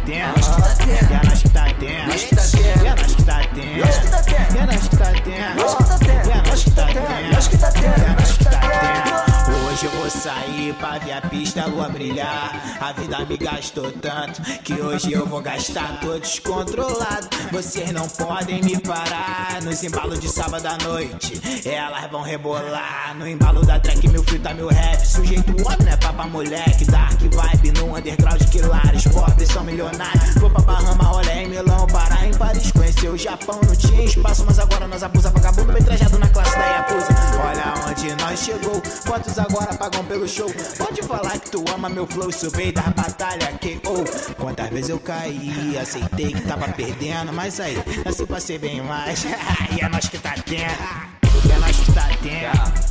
tendo, é nós que tá tendo, é nós que tá tendo, é nós que tá tendo, é nós que tá tendo, é nós que tá tendo, é nós que tá tendo, é nós que tá tendo. Hoje eu vou sair pra ver a pista, a lua brilhar. A vida me gastou tanto que hoje eu vou gastar. Tô descontrolado, vocês não podem me parar. Nos embalos de sábado à noite, elas vão rebolar. No embalo da track, meu filho tá meu rap. Sujeito homem, né? Papa moleque. Dark vibe no underground que lares. Pobres são milionários. Vou pra Bahama, rolê em Milão, parar em Paris. Conhecer o Japão, não tinha espaço, mas agora nós abusa. Vagabundo bem trajado na classe da Yakuza. Olha onde nós chegou, quantos agora pagam pelo show? Pode falar que tu ama meu flow, subei da batalha que quantas vezes eu caí, aceitei que tava perdendo, mas aí, nasci pra ser bem mais. E é nós que tá tendo, é nós que tá tendo.